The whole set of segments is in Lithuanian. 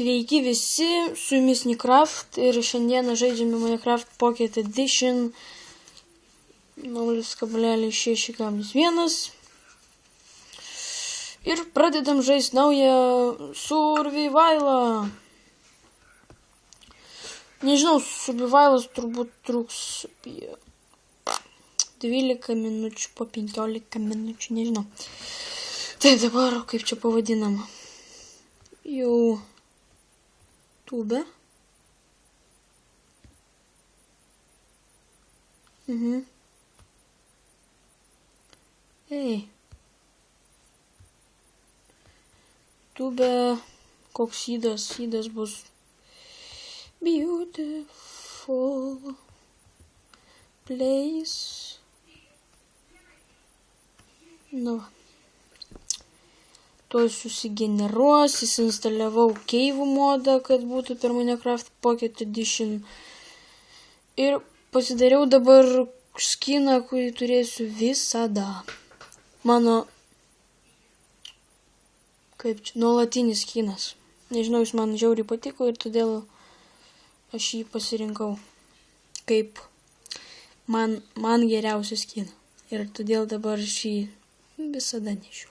Sveiki visi, su jumis Minecraft ir šiandieną žaidžiame Minecraft Pocket Edition 0.6.1 ir pradedam žaisti naują survivalą. Nežinau, survivalas turbūt truks apie 12 minučių, po 15 minučių, nežinau. Tai dabar, kaip čia pavadinama, jau tube. Ei. Tube, koks įdas bus. Beautiful place. Nu. Tuoj susigeneruos, įsinstaliavau Cave modą, kad būtų per Minecraft Pocket Edition. Ir pasidariau dabar skiną, kurį turėsiu visada. Mano, kaip čia, nuolatinis skinas. Nežinau, jis man žiauriai patiko ir todėl aš jį pasirinkau kaip man geriausią skiną. Ir todėl dabar šį visada nešiuosiu.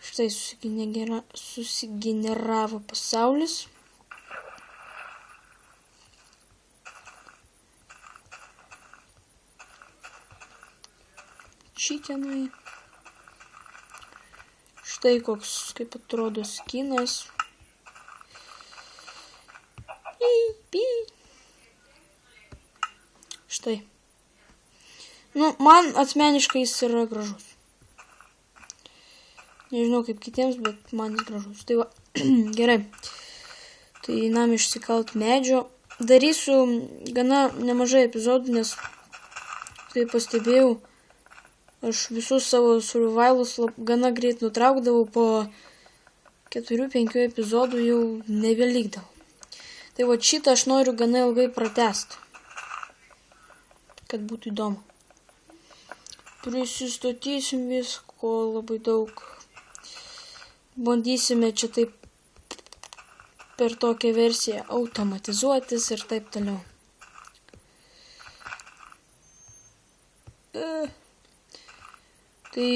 Štai susigeneravo pasaulis. Čitenai. Štai koks, kaip atrodo skinas. Štai. Nu, man asmeniškai jis yra gražus. Nežinau kaip kitiems, bet man jis gražus. Tai va, gerai. Tai einam išsikalt medžio. Darysiu gana nemažai epizodų, nes tai pastebėjau. Aš visus savo survivalus gana greit nutraukdavau, po 4-5 epizodų jau nebelikdavau. Tai va šitą aš noriu gana ilgai pratęsti, kad būtų įdomu. Prisistatysim visko labai daug. Bandysime čia taip per tokią versiją automatizuotis ir taip toliau. Tai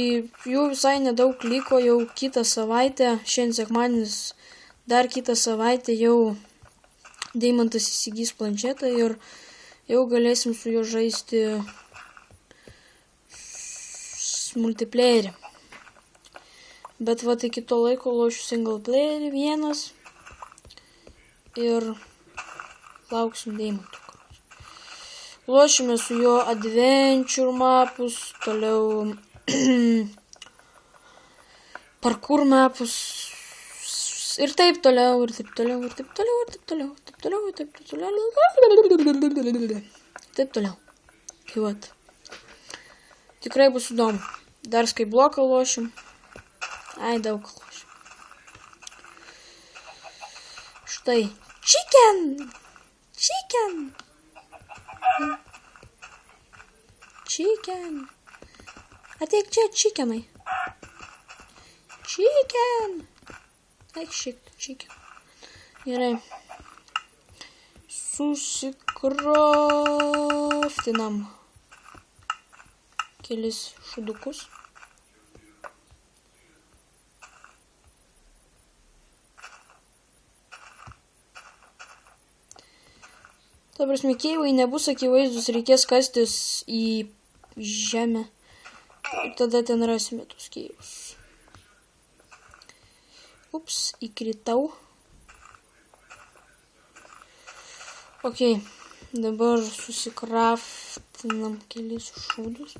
jau visai nedaug liko, jau kitą savaitę, šiandien sekmadienis, dar kitą savaitę jau Deimantas įsigys planšetą ir jau galėsim su juo žaisti multiplayerį. Bet va iki to laiko lošiu single playerį vienas ir lauksim Deimanto. Lošime su juo adventure mapus, toliau parkour mapus ir taip toliau, ir taip toliau, ir taip toliau, ir taip toliau, ir taip toliau, ir taip toliau, taip toliau. Tai vat. Tikrai bus įdomu. Dar skybloką lošim. Ai, daug lošim. Štai. Chicken! Chicken! Chicken! Ateik čia, chickenai. Chicken! Eik chicken. Gerai. Susikraftinam kelis šudukus. Ta prasme, keivai nebus akivaizdus, reikės kastis į žemę. Ir tada ten rasime tus keivus. Ups, įkritau. Ok, dabar susikraftinam kelis šūdus.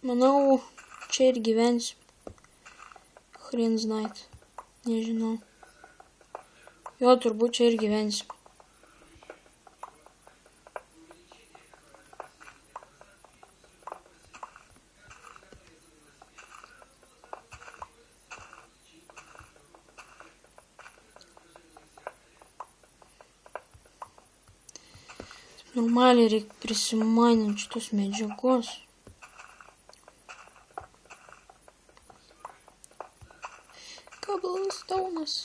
Manau, čia ir gyvensim. Hrins night. Nežinau. Jo, turbūt čia ir gyvensim. Normaliai reikia prisimaninti šitos medžiagos. Cobblestone'as.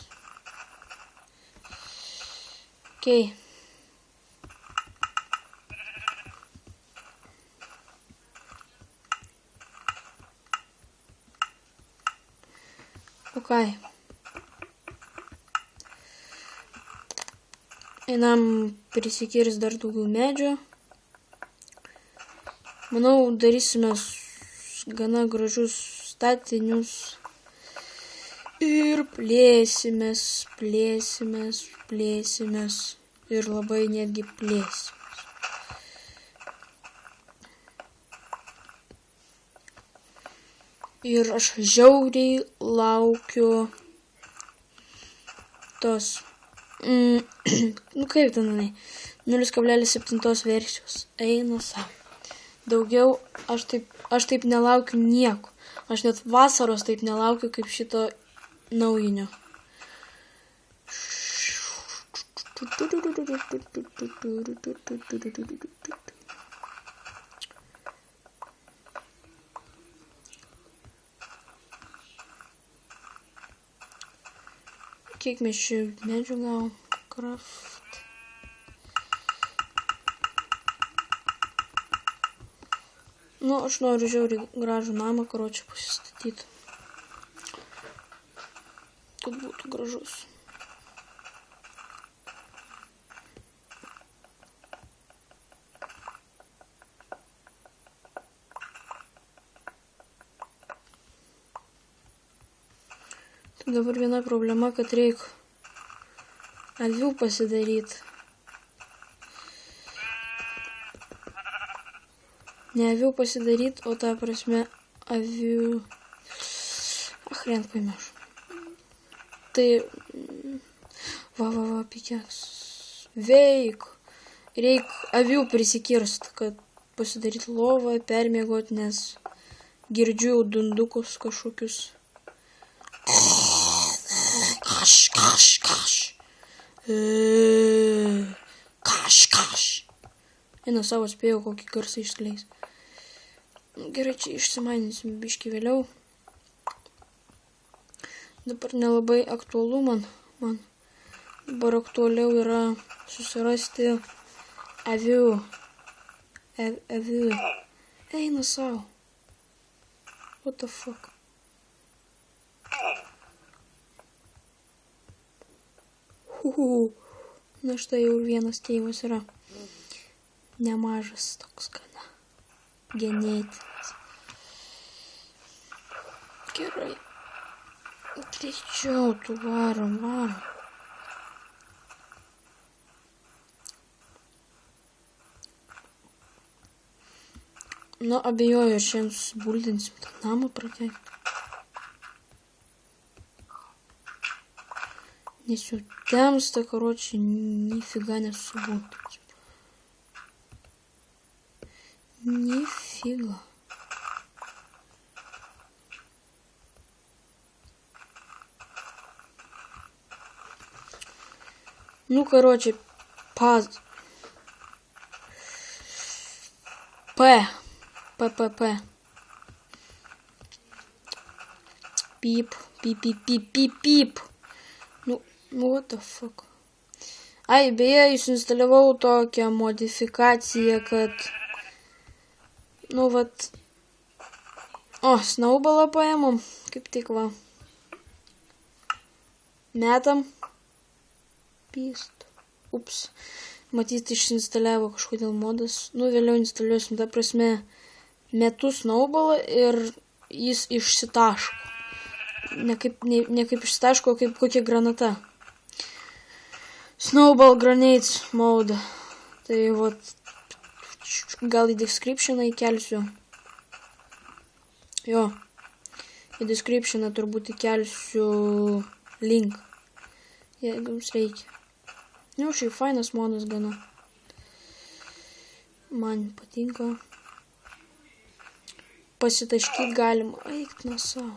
Okay. Okay. Einam prisikirs dar daugiau medžio. Manau, darysime gana gražus statinius. Ir plėsimės. Ir labai netgi plėsimės. Ir aš žiauriai laukiu tos, kaip tenai, 0,7 versijos. Eina savo. Daugiau aš taip nelaukiu nieko. Aš net vasaros taip nelaukiu kaip šito naujinio. Kiek mes čia medžių gavom? Craft. Nu, aš noriu žiauriai gražų namą, karočią, pasistatyti. Kad būtų gražus. Tai dabar viena problema, kad reikia avių pasidaryti. Ne avių pasidaryti, o ta prasme avių... Achrent paimėšu. Tai... Va, pikeks. Veik. Reik avių prisikirst, kad pasidaryti lovą, permiegot, nes girdžiu jau dundukus kažkokius. Kaš. Eina savo spėjau, kokį garsą išskleis. Gerai, čia išsimainysim biškį vėliau. Dabar nelabai aktualu man. Dabar aktualiau yra susirasti avių. Eina savo. What the fuck? Na štai jau vienas tėvas yra. Nemažas toks gana. Genetinis. Gerai. Greičiau tu varom. Nu, abejoju, šiandien susibuldinsim tą namą prakeikti. Nes jau temsta, karočiai, nifiga nesusibūdinsim. Nifiga. Ну, короче, П. Пип. Ну, what the fuck. Ai, beje, įsinstaliavau tokią modifikaciją, kad, nu, vat, snowballą paėmom, kaip tik va. Metam. Ups. Matyt, išinstaliavo kažkodėl modas. Nu, vėliau instaliuosim, ta prasme, metu snowballą ir jis išsitaško. Ne kaip išsitaško, kaip kokia granata. Snowball Grenades mode. Tai vat, gal į descriptioną įkelsiu. Jo. Į descriptioną turbūt įkelsiu link. Jeigu jums reikia. Nu, šiaip fainas modas gana. Man patinka. Pasitaškyti galima. Eik nuo savo.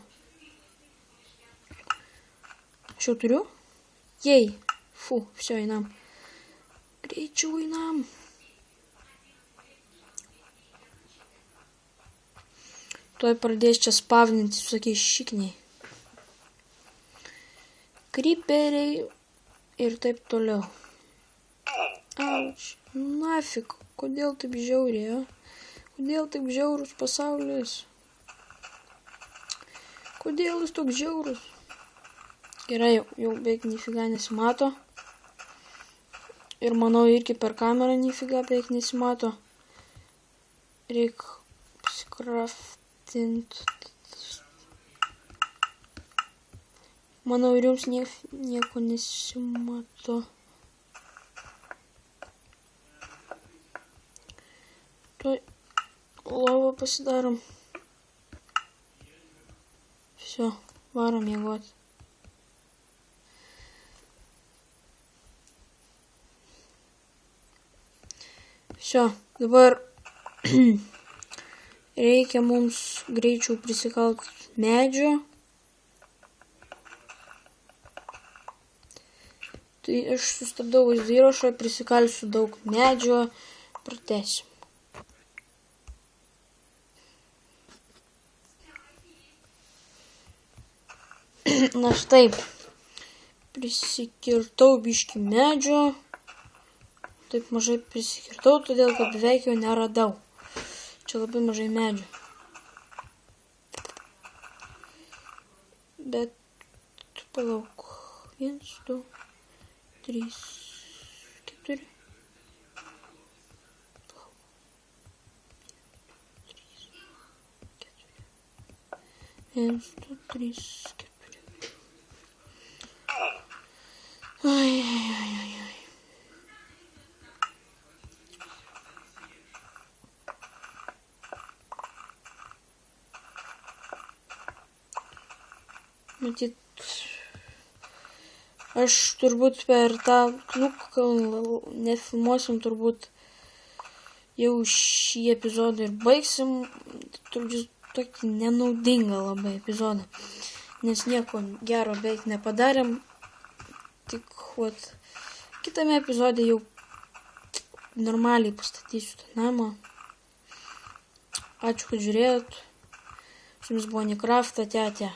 Aš jau turiu? Jei. Fu, все, einam. Greičiau einam. Tuoj pradės čia spavninti visokiai šikniai. Kryperiai ir taip toliau. Auč, nafik, kodėl taip žiauriai, Kodėl taip žiaurus pasaulis? Kodėl jis toks žiaurus? Gerai, jau beveik nifiga nesimato. Ir manau, irgi per kamerą nifiga beveik nesimato. Reik pasikraftinti. Manau, ir jums nieko nesimato. Tuoj lovą pasidarom. Все, varom miegoti. Все, dabar reikia mums greičiau prisikalt medžio. Tai aš sustabdau vaizdo įrašą, prisikalsiu daug medžio, pratęsiu. Na štai, prisikirtau biškį medžio, taip mažai prisikirtau, todėl kad beveik jo neradau. Čia labai mažai medžio. Bet, palauk, 1, 2, 3, 4. 1, 2, 3, 4. Ai. Matyt, aš turbūt per tą kluką nefilmuosim, turbūt jau šį epizodą ir baigsim. Turbūt tokį nenaudingą labai epizodą, nes nieko gero beveik nepadarėm. Tik kitame epizode jau normaliai pastatysiu tą namą. Ačiū, kad žiūrėjot. Su jumis buvo Nikrafta, ate.